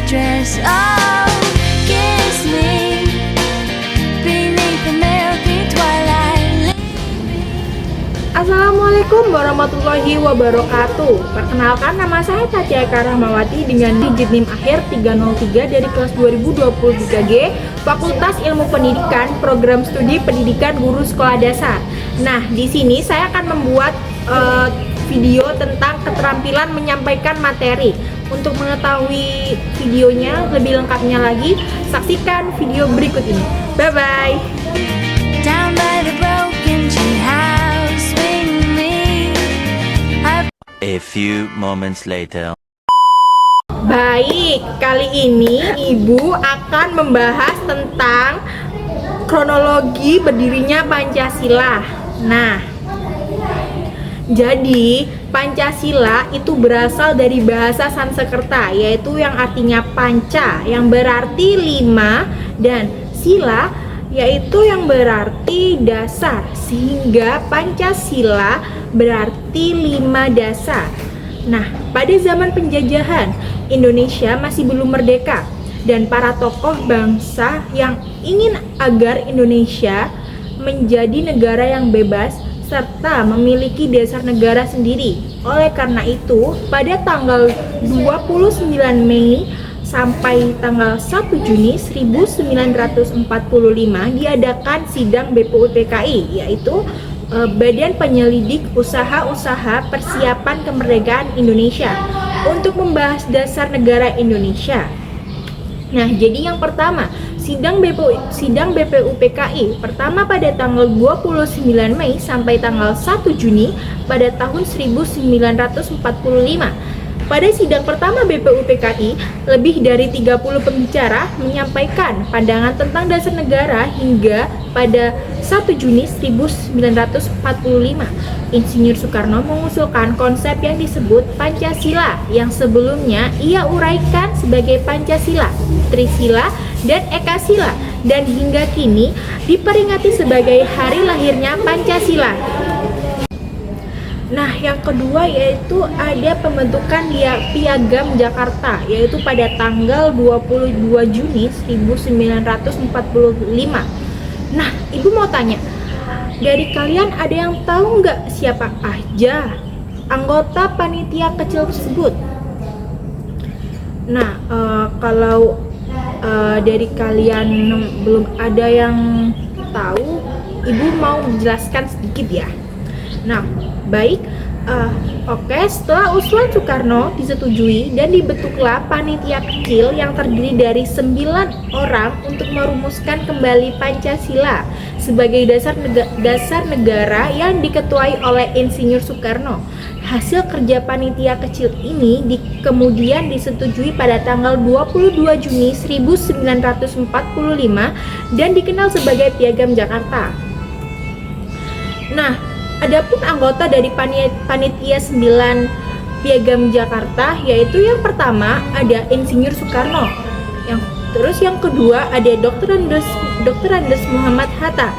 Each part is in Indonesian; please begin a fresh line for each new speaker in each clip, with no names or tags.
dress. Oh, kiss me beneath the milky twilight.
Assalamualaikum warahmatullahi wabarakatuh. Perkenalkan, nama saya Tatia Rahmawati dengan digit NIM akhir 303 dari kelas 2023G Fakultas Ilmu Pendidikan, Program Studi Pendidikan Guru Sekolah Dasar. Nah, di sini saya akan membuat video tentang keterampilan menyampaikan materi. Untuk mengetahui videonya lebih lengkapnya lagi, saksikan video berikut ini. Bye bye.
Down by the broken tree house with me.
A few moments later.
Baik, kali ini Ibu akan membahas tentang kronologi berdirinya Pancasila. Nah, jadi Pancasila itu berasal dari bahasa Sanskerta, yaitu yang artinya panca, yang berarti 5, dan sila, yaitu yang berarti dasar, sehingga Pancasila berarti 5 dasar. Nah, pada zaman penjajahan, Indonesia masih belum merdeka, dan para tokoh bangsa yang ingin agar Indonesia menjadi negara yang bebas serta memiliki dasar negara sendiri. Oleh karena itu, pada tanggal 29 Mei sampai tanggal 1 Juni 1945 diadakan sidang BPUPKI, yaitu Badan Penyelidik Usaha-Usaha Persiapan Kemerdekaan Indonesia, untuk membahas dasar negara Indonesia. Nah, jadi yang pertama, sidang BPUPKI pertama pada tanggal 29 Mei sampai tanggal 1 Juni pada tahun 1945. Pada sidang pertama BPUPKI, lebih dari 30 pembicara menyampaikan pandangan tentang dasar negara hingga pada 1 Juni 1945. Insinyur Soekarno mengusulkan konsep yang disebut Pancasila, yang sebelumnya ia uraikan sebagai Pancasila, Trisila, dan Ekasila, dan hingga kini diperingati sebagai hari lahirnya Pancasila. Nah, yang kedua yaitu ada pembentukan Piagam Jakarta, yaitu pada tanggal 22 Juni 1945. Nah, Ibu mau tanya, dari kalian ada yang tahu nggak siapa aja anggota panitia kecil tersebut? Nah, kalau dari kalian belum ada yang tahu, Ibu mau menjelaskan sedikit ya. Nah, baik, oke, setelah usulan Soekarno disetujui dan dibentuklah panitia kecil yang terdiri dari 9 orang untuk merumuskan kembali Pancasila sebagai dasar negara yang diketuai oleh Insinyur Soekarno. Hasil kerja panitia kecil ini kemudian disetujui pada tanggal 22 Juni 1945 dan dikenal sebagai Piagam Jakarta. Nah, adapun anggota dari panitia 9 Piagam Jakarta, yaitu yang pertama ada Insinyur Soekarno, yang kedua ada Dr. Andes Muhammad Hatta,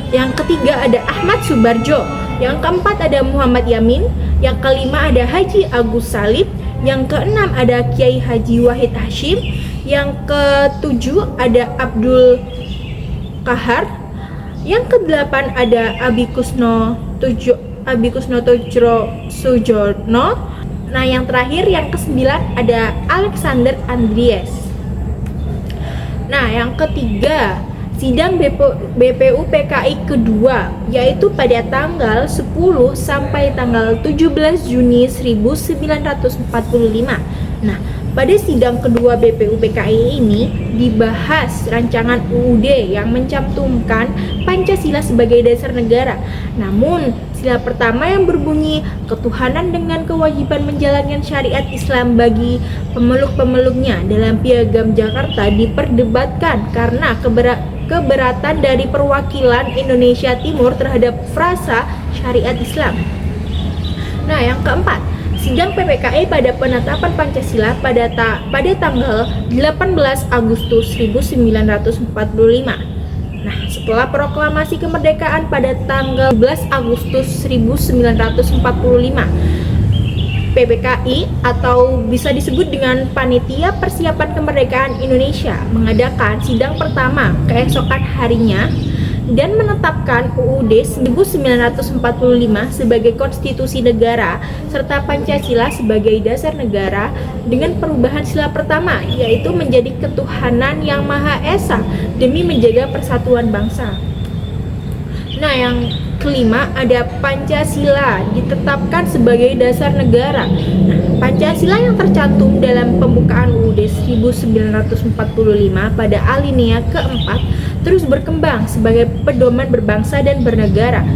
yang ketiga ada Ahmad Subarjo, yang keempat ada Muhammad Yamin, yang kelima ada Haji Agus Salib, yang keenam ada Kiai Haji Wahid Hashim, yang ketujuh ada Abdul Kahar, yang kedelapan ada Abi Kusno Tujro Sujono. Nah, yang terakhir yang kesembilan ada Alexander Andries. Nah, yang ketiga, sidang BPUPKI kedua, yaitu pada tanggal 10 sampai tanggal 17 Juni 1945. Nah, pada sidang kedua BPUPKI ini dibahas rancangan UUD yang mencantumkan Pancasila sebagai dasar negara. Namun, sila pertama yang berbunyi ketuhanan dengan kewajiban menjalankan syariat Islam bagi pemeluk-pemeluknya dalam Piagam Jakarta diperdebatkan karena keberatan dari perwakilan Indonesia Timur terhadap frasa syariat Islam. Nah, yang keempat, sidang PPKI pada penetapan Pancasila pada tanggal 18 Agustus 1945. Nah, setelah proklamasi kemerdekaan pada tanggal 11 Agustus 1945, PPKI atau bisa disebut dengan Panitia Persiapan Kemerdekaan Indonesia mengadakan sidang pertama keesokan harinya dan menetapkan UUD 1945 sebagai konstitusi negara serta Pancasila sebagai dasar negara dengan perubahan sila pertama, yaitu menjadi ketuhanan yang Maha Esa demi menjaga persatuan bangsa. Nah, yang kelima ada Pancasila ditetapkan sebagai dasar negara. Nah, Pancasila yang tercantum dalam pembukaan UUD 1945 pada alinea keempat terus berkembang sebagai pedoman berbangsa dan bernegara.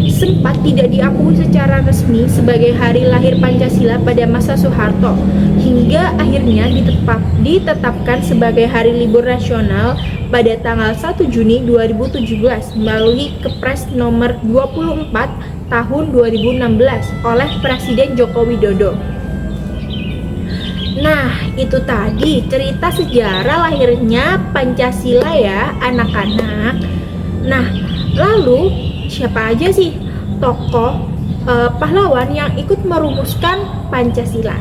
Sempat tidak diakui secara resmi sebagai hari lahir Pancasila pada masa Soeharto, hingga akhirnya ditetapkan sebagai hari libur nasional pada tanggal 1 Juni 2017 melalui Kepres nomor 24 tahun 2016 oleh Presiden Joko Widodo. Nah, itu tadi cerita sejarah lahirnya Pancasila ya anak-anak. Nah, lalu siapa aja sih tokoh pahlawan yang ikut merumuskan Pancasila?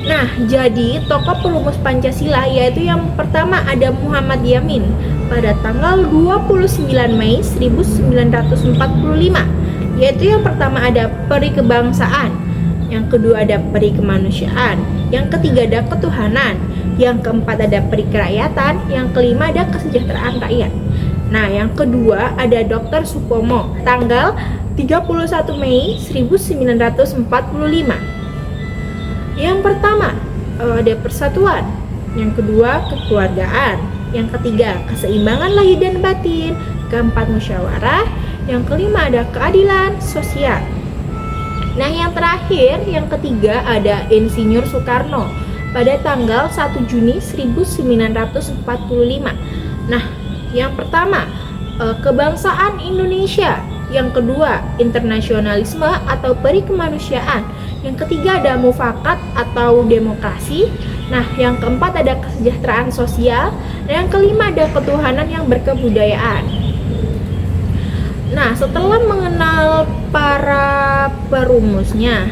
Nah, jadi tokoh perumus Pancasila yaitu yang pertama ada Muhammad Yamin pada tanggal 29 Mei 1945. Yaitu yang pertama ada peri kebangsaan, yang kedua ada peri kemanusiaan, yang ketiga ada ketuhanan, yang keempat ada peri kerakyatan, yang kelima ada kesejahteraan rakyat. Nah, yang kedua ada Dr. Supomo tanggal 31 Mei 1945. Yang pertama ada persatuan, yang kedua kekeluargaan, yang ketiga keseimbangan lahir dan batin, keempat musyawarah, yang kelima ada keadilan sosial. Nah, yang terakhir, yang ketiga ada Insinyur Soekarno pada tanggal 1 Juni 1945. Nah, yang pertama kebangsaan Indonesia, yang kedua internasionalisme atau peri kemanusiaan, yang ketiga ada mufakat atau demokrasi, nah yang keempat ada kesejahteraan sosial, dan yang kelima ada ketuhanan yang berkebudayaan. Nah, setelah mengenal para perumusnya,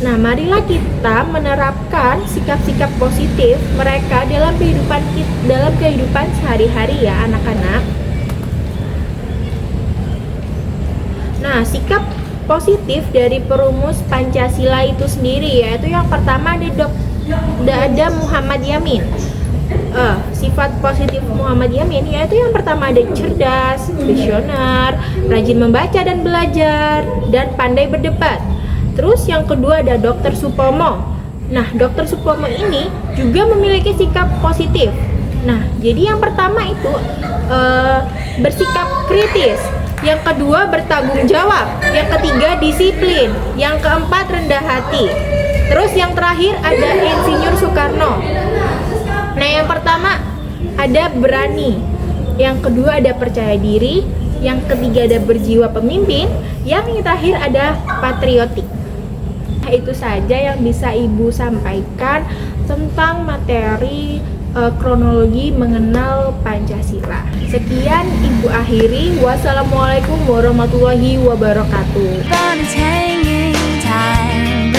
nah marilah kita menerapkan sikap-sikap positif mereka dalam kehidupan sehari-hari ya anak-anak. Nah, sikap positif dari perumus Pancasila itu sendiri yaitu yang pertama ada Muhammad Yamin. Sifat positif Muhammad Yamin yaitu yang pertama ada cerdas, visioner, rajin membaca dan belajar, dan pandai berdebat. Terus yang kedua ada Dr. Supomo. Nah, Dr. Supomo ini juga memiliki sikap positif. Nah, jadi yang pertama itu bersikap kritis, yang kedua bertanggung jawab, yang ketiga disiplin, yang keempat rendah hati. Terus yang terakhir ada Insinyur Soekarno. Nah, yang pertama ada berani, yang kedua ada percaya diri, yang ketiga ada berjiwa pemimpin, yang terakhir ada patriotik. Nah, itu saja yang bisa Ibu sampaikan tentang materi kronologi mengenal Pancasila. Sekian Ibu akhiri. Wassalamualaikum warahmatullahi wabarakatuh.
Sun is hanging time.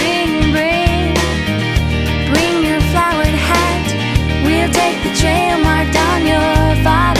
Bring your flowered hat. We'll take the trail marked on your father.